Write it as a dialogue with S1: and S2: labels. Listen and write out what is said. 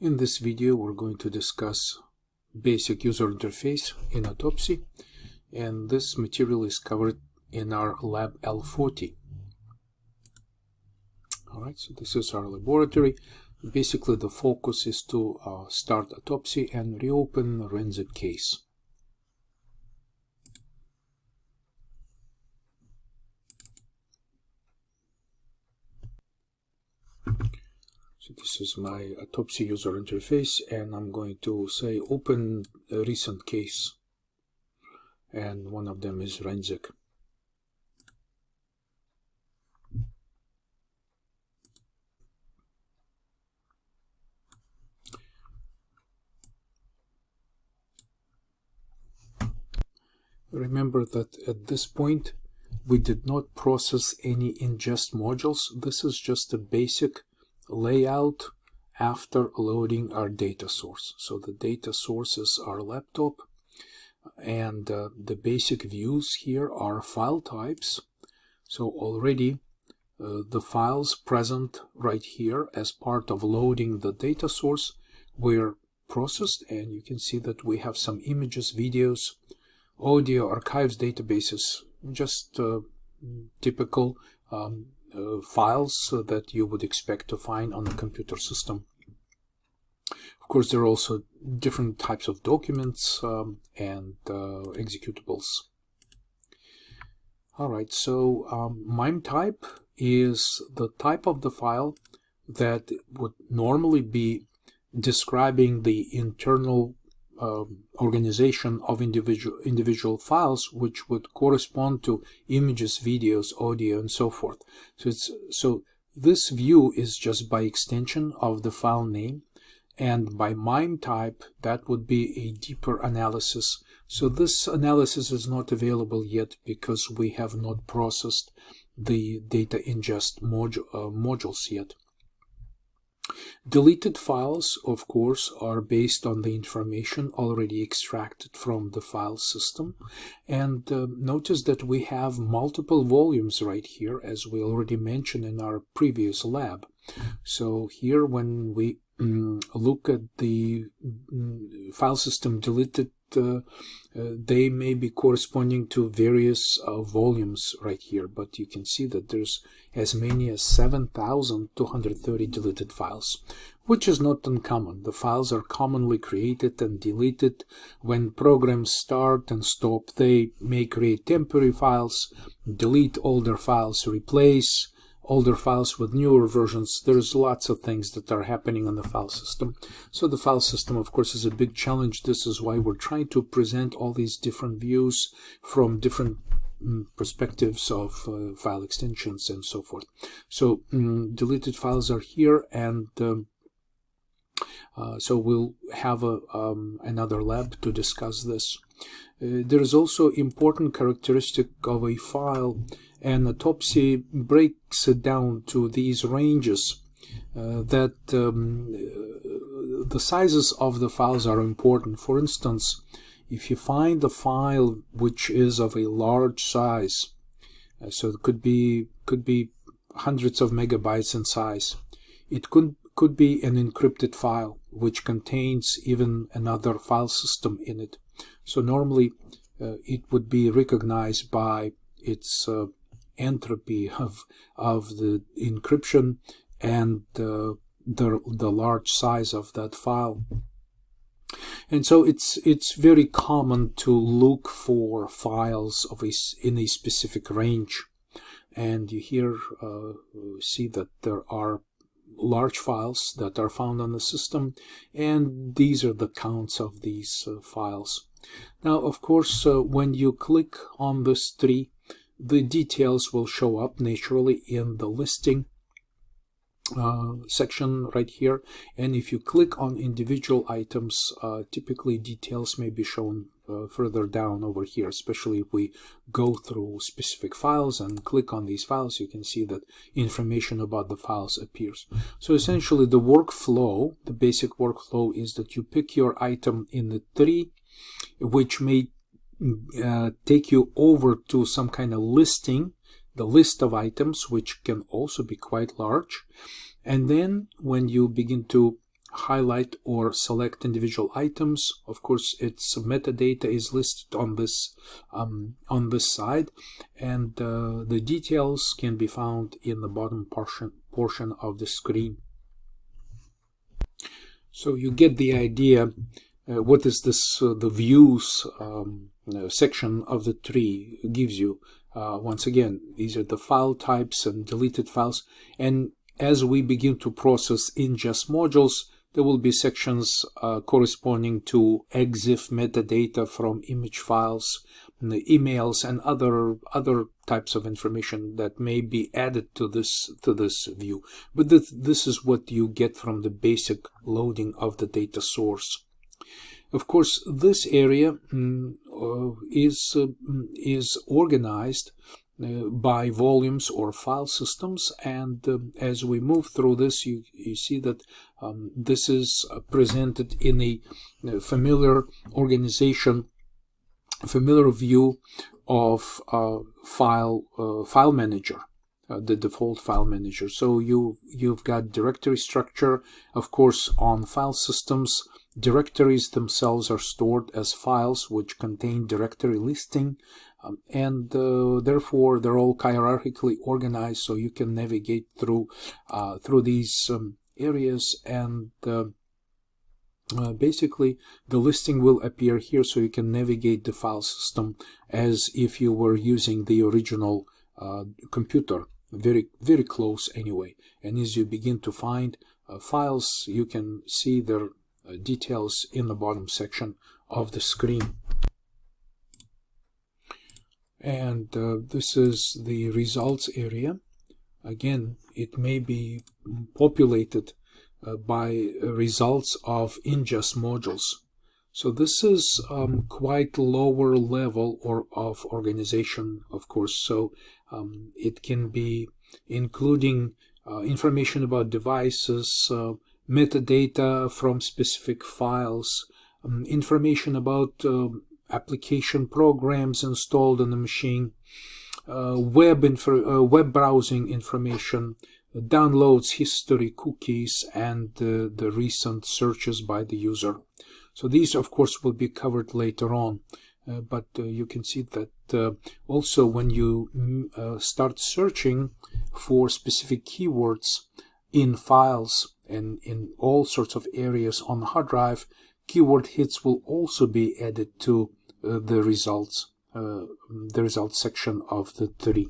S1: In this video, we're going to discuss basic user interface in Autopsy, and this material is covered in our lab L40. Alright, so this is our laboratory. Basically, the focus is to start Autopsy and reopen the rendered case. So this is my Autopsy user interface, and I'm going to say open a recent case, and one of them is Renzik. Remember that at this point we did not process any ingest modules. This is just a basic layout after loading our data source. So the data source is our laptop, and the basic views here are file types. So already the files present right here as part of loading the data source were processed, and you can see that we have some images, videos, audio, archives, databases, just typical files that you would expect to find on a computer system. Of course, there are also different types of documents and executables. Alright, so MIME type is the type of the file that would normally be describing the internal organization of individual files, which would correspond to images, videos, audio, and so forth. So this view is just by extension of the file name, and by MIME type that would be a deeper analysis. So this analysis is not available yet because we have not processed the data ingest modules yet. Deleted files, of course, are based on the information already extracted from the file system. And notice that we have multiple volumes right here, as we already mentioned in our previous lab. So here, when we look at the file system deleted, they may be corresponding to various volumes right here, but you can see that there's as many as 7,230 deleted files, which is not uncommon. The files are commonly created and deleted when programs start and stop. They may create temporary files, delete older files, replace older files with newer versions. There's lots of things that are happening on the file system. So the file system, of course, is a big challenge. This is why we're trying to present all these different views from different perspectives of file extensions and so forth. So deleted files are here, and so we'll have another lab to discuss this. There is also important characteristic of a file, and Autopsy breaks it down to these ranges that the sizes of the files are important. For instance, if you find a file which is of a large size, so it could be hundreds of megabytes in size, it could be an encrypted file which contains even another file system in it. So normally it would be recognized by its entropy of the encryption and the large size of that file. And so it's very common to look for files in a specific range, and you here see that there are large files that are found on the system, and these are the counts of these files. Now, of course, when you click on this tree, the details will show up naturally in the listing section right here, and if you click on individual items, typically details may be shown further down over here, especially if we go through specific files and click on these files. You can see that information about the files appears. So essentially the workflow, the basic workflow, is that you pick your item in the tree, which may take you over to some kind of listing, the list of items, which can also be quite large. And then when you begin to highlight or select individual items. Of course, its metadata is listed on this side, and the details can be found in the bottom portion of the screen. So you get the idea. What is this? The views section of the tree gives you. Once again, these are the file types and deleted files. And as we begin to process ingest modules, there will be sections corresponding to EXIF metadata from image files, the emails, and other types of information that may be added to this view. But this is what you get from the basic loading of the data source. Of course, this area is organized by volumes or file systems, and as we move through this, you see that this is presented in a familiar organization, familiar view of file manager, the default file manager. So you've got directory structure. Of course, on file systems, directories themselves are stored as files which contain directory listing, and therefore they're all hierarchically organized, so you can navigate through these areas, and basically the listing will appear here, so you can navigate the file system as if you were using the original computer, very close anyway. And as you begin to find files, you can see their details in the bottom section of the screen. And this is the results area. Again, it may be populated by results of ingest modules. So this is quite lower level of organization, of course. So it can be including information about devices, metadata from specific files, information about application programs installed on the machine, web browsing information, downloads history, cookies, and the recent searches by the user. So these, of course, will be covered later on. But you can see that also when you start searching for specific keywords in files and in all sorts of areas on the hard drive, keyword hits will also be added to the results section of the tree.